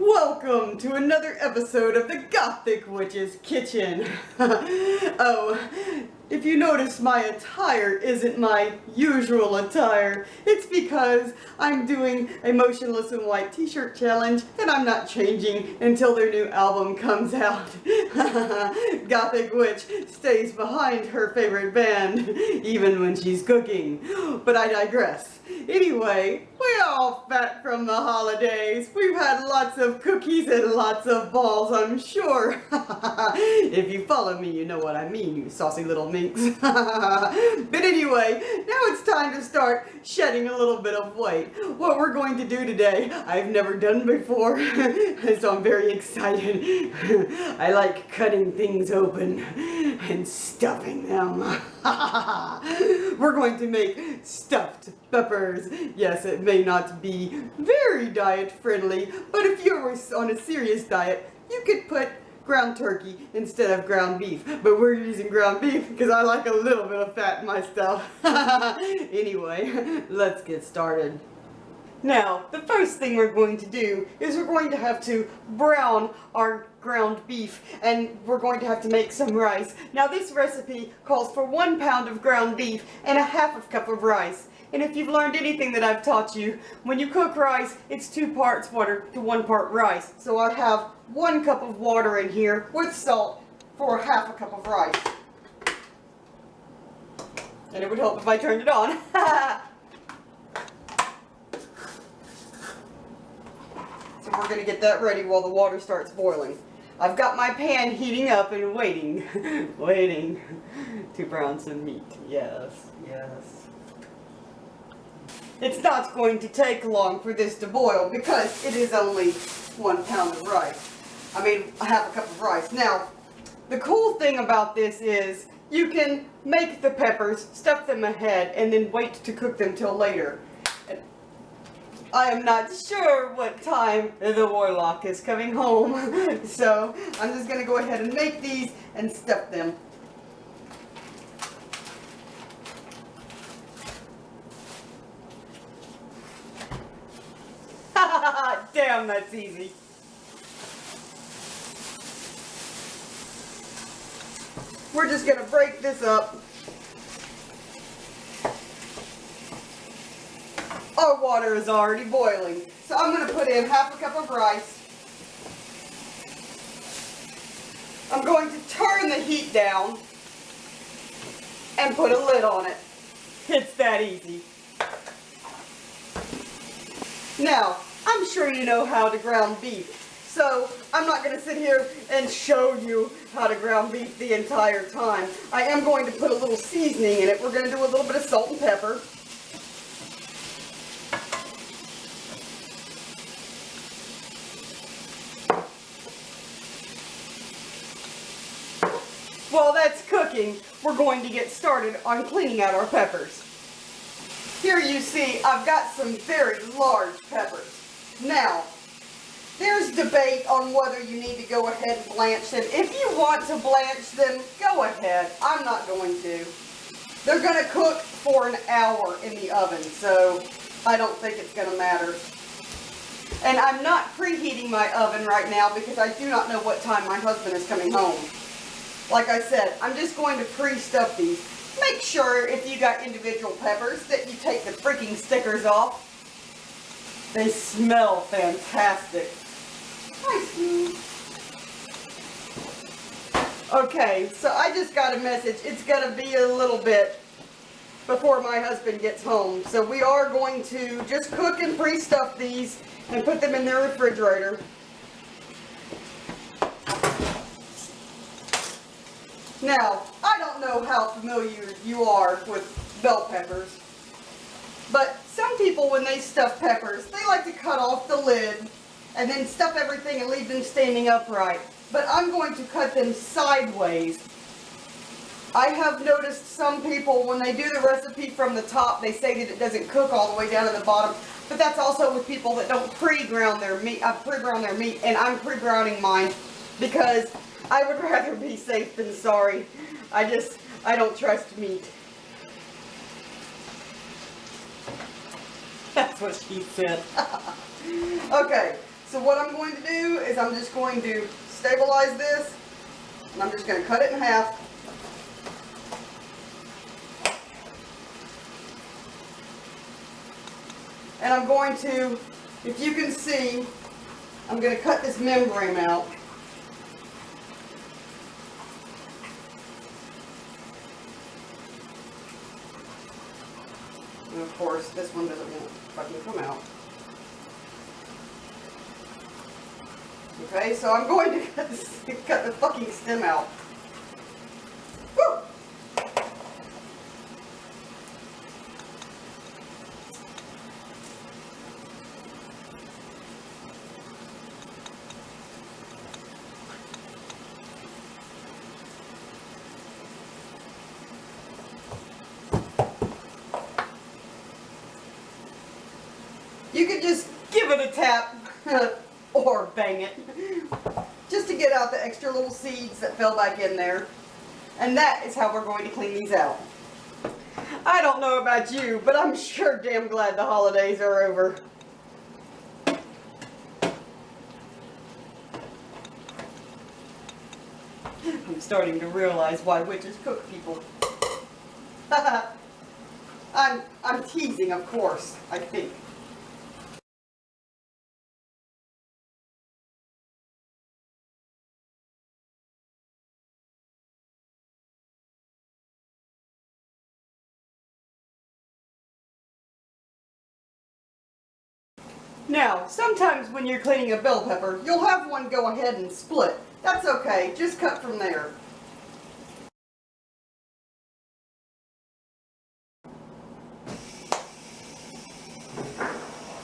Welcome to another episode of the Gothic Witch's Kitchen. Oh, if you notice my attire isn't my usual attire, it's because I'm doing a motionless in white t-shirt challenge and I'm not changing until their new album comes out. Gothic Witch stays behind her favorite band even when she's cooking. But I digress. Anyway, we're all fat from the holidays. We've had lots of cookies and lots of balls, I'm sure. If you follow me, you know what I mean, you saucy little minx. But anyway, now it's time to start shedding a little bit of weight. What we're going to do today, I've never done before, so I'm very excited. I like cutting things open and stuffing them. We're going to make stuffed peppers. Yes, it may not be very diet friendly, but if you're on a serious diet, you could put ground turkey instead of ground beef. But we're using ground beef because I like a little bit of fat in my stuff. Anyway, let's get started. Now, the first thing we're going to do is we're going to have to brown our ground beef, and we're going to have to make some rice. Now, this recipe calls for 1 pound of ground beef and a half cup of rice. And if you've learned anything that I've taught you, when you cook rice, it's 2 parts water to 1 part rice. So I have 1 cup of water in here with salt for a half cup of rice. And it would help if I turned it on. So we're going to get that ready while the water starts boiling. I've got my pan heating up and waiting, waiting to brown some meat. Yes, yes. It's not going to take long for this to boil because it is only 1 pound of rice. I mean, a half cup of rice. Now, the cool thing about this is you can make the peppers, stuff them ahead, and then wait to cook them till later. I am not sure what time the warlock is coming home, so I'm just going to go ahead and make these and stuff them. Damn, that's easy. We're just going to break this up. Our water is already boiling, so I'm going to put in half a cup of rice. I'm going to turn the heat down and put a lid on it. It's that easy. Now, I'm sure you know how to ground beef, so I'm not going to sit here and show you how to ground beef the entire time. I am going to put a little seasoning in it. We're going to do a little bit of salt and pepper. While that's cooking, we're going to get started on cleaning out our peppers. Here you see I've got some very large peppers. Now, there's debate on whether you need to go ahead and blanch them. If you want to blanch them, go ahead. I'm not going to. They're going to cook for an hour in the oven, so I don't think it's going to matter. And I'm not preheating my oven right now because I do not know what time my husband is coming home. Like I said, I'm just going to pre-stuff these. Make sure if you got individual peppers that you take the freaking stickers off. They smell fantastic. Okay, so I just got a message. It's going to be a little bit before my husband gets home. So we are going to just cook and pre-stuff these and put them in the refrigerator. Now, I don't know how familiar you are with bell peppers, but some people, when they stuff peppers, they like to cut off the lid and then stuff everything and leave them standing upright. But I'm going to cut them sideways. I have noticed some people, when they do the recipe from the top, they say that it doesn't cook all the way down to the bottom. But that's also with people that don't pre-brown their meat, and I'm pre-browning mine because I would rather be safe than sorry. I don't trust meat. That's what she said. Okay, So what I'm going to do is I'm just going to stabilize this, and I'm just going to cut it in half. And I'm going to, if you can see, I'm going to cut this membrane out. And of course, this one doesn't want to fucking come out. Okay, so I'm going to cut the fucking stem out. Woo! You could just give it a tap or bang it just to get out the extra little seeds that fell back in there. And that is how we're going to clean these out. I don't know about you, but I'm sure damn glad the holidays are over. I'm starting to realize why witches cook people. I'm teasing, of course, I think. Now, sometimes when you're cleaning a bell pepper, you'll have one go ahead and split. That's okay, just cut from there.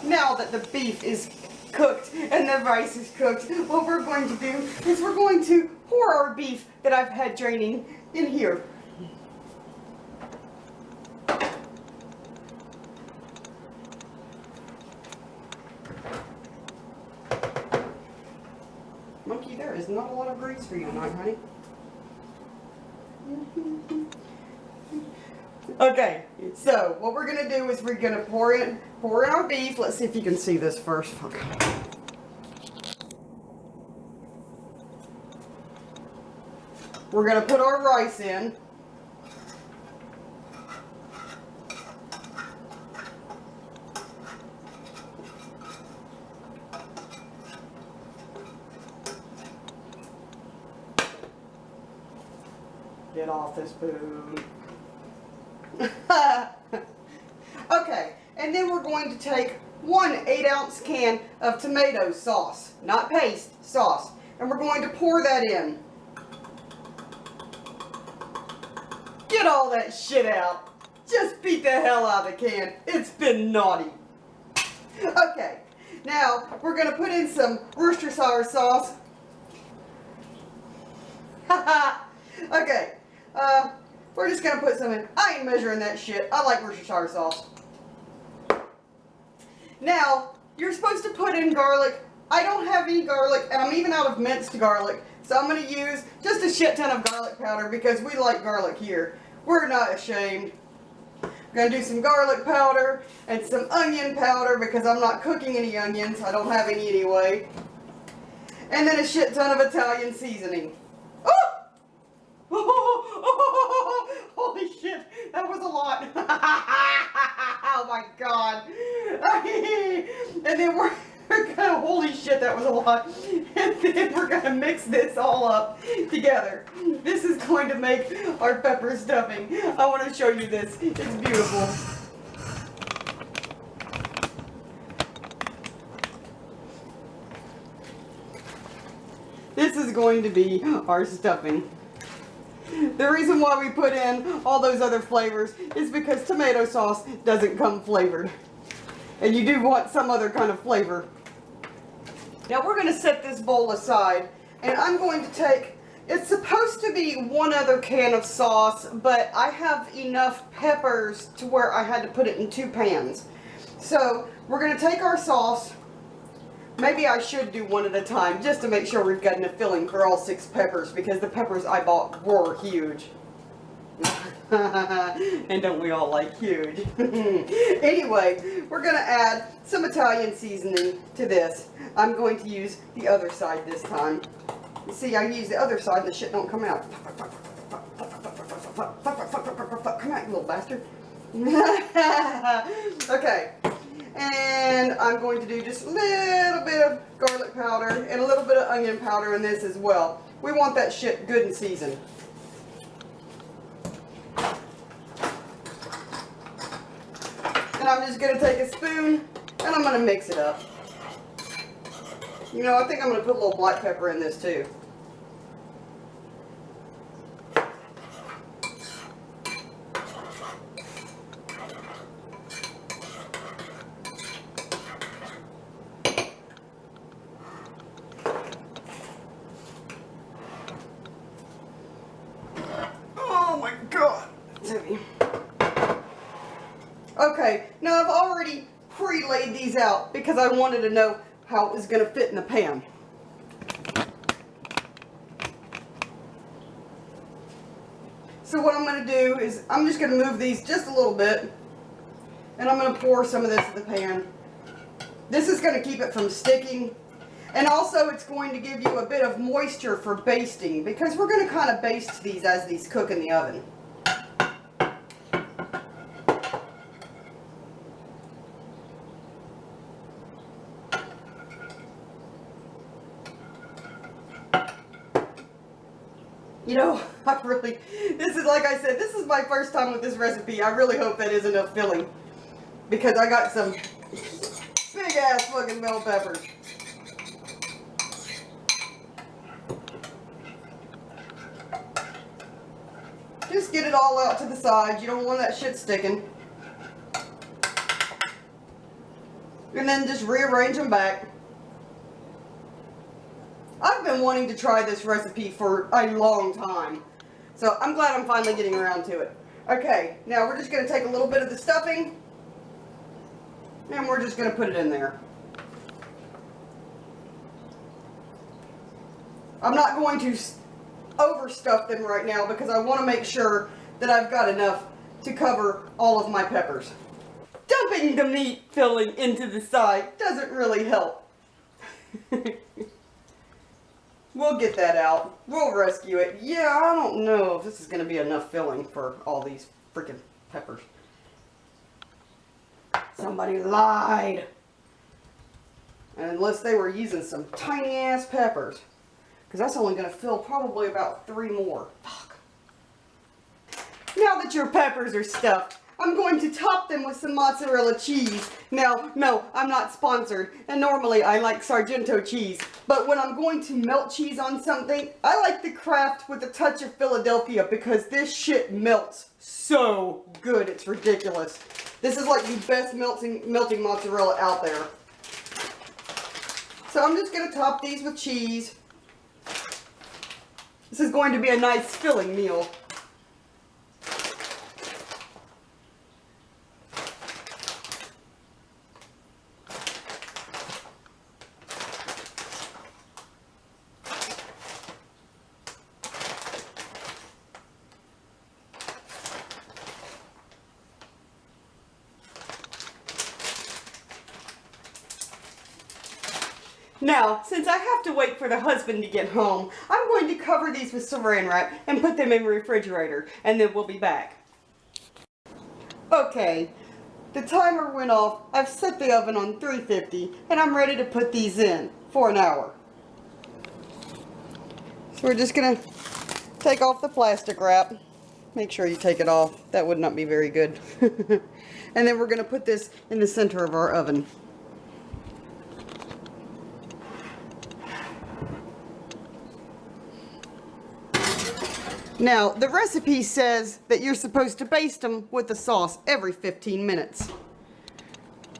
Now that the beef is cooked and the rice is cooked, what we're going to do is we're going to pour our beef that I've had draining in here. Monkey, there is not a lot of grease for you tonight, honey. Okay, so what we're gonna do is we're gonna pour in our beef. Let's see if you can see this first. Okay. We're gonna put our rice in. Get off the spoon. Okay, and then we're going to take one 8-ounce can of tomato sauce, not paste, sauce, and we're going to pour that in. Get all that shit out. Just beat the hell out of the can. It's been naughty. Okay, now we're going to put in some Worcestershire sauce. Okay. We're just going to put some in. I ain't measuring that shit. I like Worcestershire sauce. Now, you're supposed to put in garlic. I don't have any garlic, and I'm even out of minced garlic. So I'm going to use just a shit ton of garlic powder because we like garlic here. We're not ashamed. I'm going to do some garlic powder and some onion powder because I'm not cooking any onions. I don't have any anyway. And then a shit ton of Italian seasoning. Holy shit, that was a lot. Oh my god. And then we're gonna, holy shit, that was a lot. And then we're gonna mix this all up together. This is going to make our pepper stuffing. I want to show you this. It's beautiful. This is going to be our stuffing. The reason why we put in all those other flavors is because tomato sauce doesn't come flavored. And you do want some other kind of flavor. Now we're going to set this bowl aside, and I'm going to take, it's supposed to be one other can of sauce, but I have enough peppers to where I had to put it in 2 pans. So we're going to take our sauce. Maybe I should do one at a time just to make sure we've got enough filling for all 6 peppers because the peppers I bought were huge. And don't we all like huge? Anyway, we're going to add some Italian seasoning to this. I'm going to use the other side this time. You see, I use the other side and the shit don't come out. Come out, you little bastard. Okay. And I'm going to do just a little bit of garlic powder and a little bit of onion powder in this as well. We want that shit good and seasoned. And I'm just going to take a spoon and I'm going to mix it up. You know, I think I'm going to put a little black pepper in this too. Oh my God. Okay, now I've already pre-laid these out because I wanted to know how it was going to fit in the pan. So what I'm going to do is I'm just going to move these just a little bit and I'm going to pour some of this in the pan. This is going to keep it from sticking, and also it's going to give you a bit of moisture for basting because we're going to kind of baste these as these cook in the oven. You know, this is, like I said, this is my first time with this recipe. I really hope that is enough filling because I got some big ass fucking bell peppers. Just get it all out to the sides. You don't want that shit sticking. And then just rearrange them back. I've been wanting to try this recipe for a long time, so I'm glad I'm finally getting around to it. Okay, now we're just going to take a little bit of the stuffing, and we're just going to put it in there. I'm not going to overstuff them right now because I want to make sure that I've got enough to cover all of my peppers. Dumping the meat filling into the side doesn't really help. We'll get that out. We'll rescue it. Yeah, I don't know if this is going to be enough filling for all these freaking peppers. Somebody lied. Unless they were using some tiny ass peppers. Because that's only going to fill probably about 3 more. Fuck. Now that your peppers are stuffed, I'm going to top them with some mozzarella cheese. Now, no, I'm not sponsored, and normally I like Sargento cheese, but when I'm going to melt cheese on something, I like the Kraft with a touch of Philadelphia because this shit melts so good, it's ridiculous. This is like the best melting mozzarella out there. So I'm just going to top these with cheese. This is going to be a nice filling meal. Now, since I have to wait for the husband to get home, I'm going to cover these with saran wrap and put them in the refrigerator, and then we'll be back. Okay, the timer went off. I've set the oven on 350, and I'm ready to put these in for an hour. So we're just going to take off the plastic wrap. Make sure you take it off. That would not be very good. And then we're going to put this in the center of our oven. Now, the recipe says that you're supposed to baste them with the sauce every 15 minutes.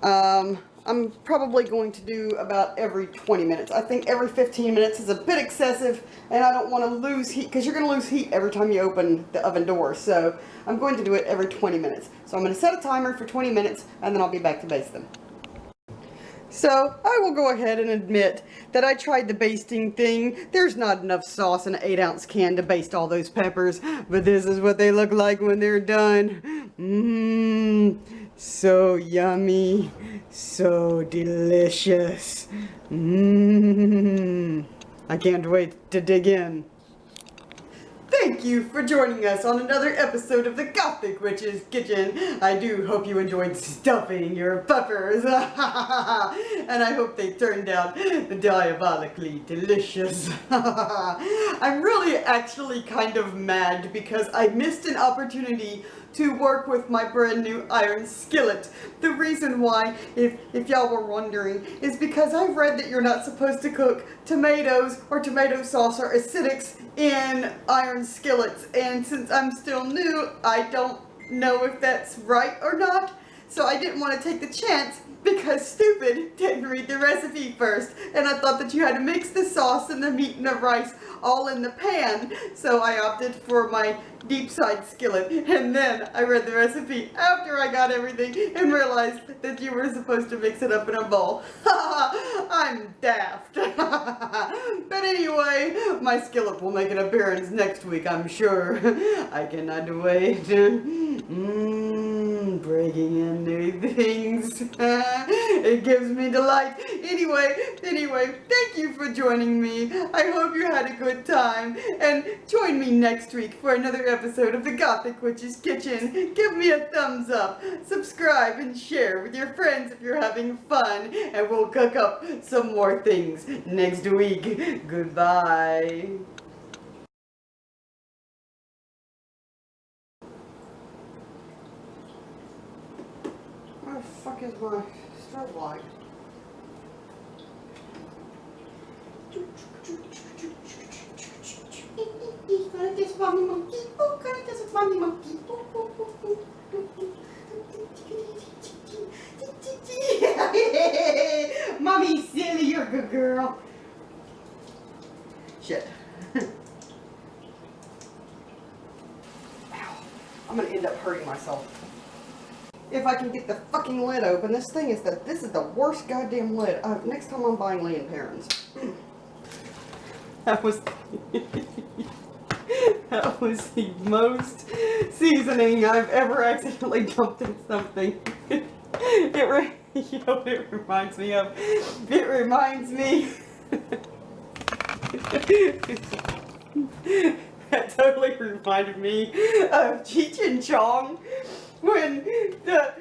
I'm probably going to do about every 20 minutes. I think every 15 minutes is a bit excessive, and I don't want to lose heat, because you're going to lose heat every time you open the oven door. So I'm going to do it every 20 minutes. So I'm going to set a timer for 20 minutes, and then I'll be back to baste them. So, I will go ahead and admit that I tried the basting thing. There's not enough sauce in an 8-ounce can to baste all those peppers, but this is what they look like when they're done. Mmm, so yummy, so delicious. Mmm, I can't wait to dig in. Thank you for joining us on another episode of the Gothic Witch's Kitchen. I do hope you enjoyed stuffing your peppers. And I hope they turned out diabolically delicious. I'm really actually kind of mad because I missed an opportunity to work with my brand new iron skillet. The reason why, if y'all were wondering, is because I've read that you're not supposed to cook tomatoes or tomato sauce or acidics in iron skillets, and since I'm still new, I don't know if that's right or not, so I didn't want to take the chance because stupid didn't read the recipe first, and I thought that you had to mix the sauce and the meat and the rice all in the pan, so I opted for my deep side skillet, and then I read the recipe after I got everything and realized that you were supposed to mix it up in a bowl. I'm daft. But anyway, my skillet will make an appearance next week, I'm sure. I cannot wait. Breaking in new things. It gives me delight. Anyway, thank you for joining me. I hope you had a good time, and join me next week for another episode of the Gothic Witch's Kitchen. Give me a thumbs up, subscribe, and share with your friends if you're having fun, and we'll cook up some more things next week. Goodbye. Where the fuck is my strobe light? Gonna kiss mommy monkey. Oh, gonna kiss mommy monkey. Mommy, silly, you're a good girl. Shit. Ow. I'm gonna end up hurting myself. If I can get the fucking lid open. This is the worst goddamn lid. Next time I'm buying Lee & Perrins. That was that was the most seasoning I've ever accidentally dumped in something. It reminds me of. It reminds me. That totally reminded me of Cheech and Chong when the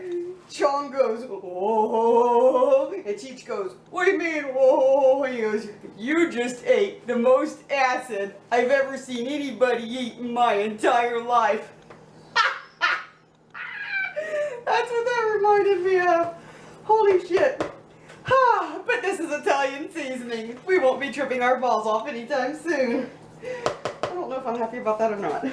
Chong goes, "Whoa," and Cheech goes, "What do you mean, whoa?" And he goes, "You just ate the most acid I've ever seen anybody eat in my entire life." That's what that reminded me of. Holy shit. But this is Italian seasoning. We won't be tripping our balls off anytime soon. I don't know if I'm happy about that or not.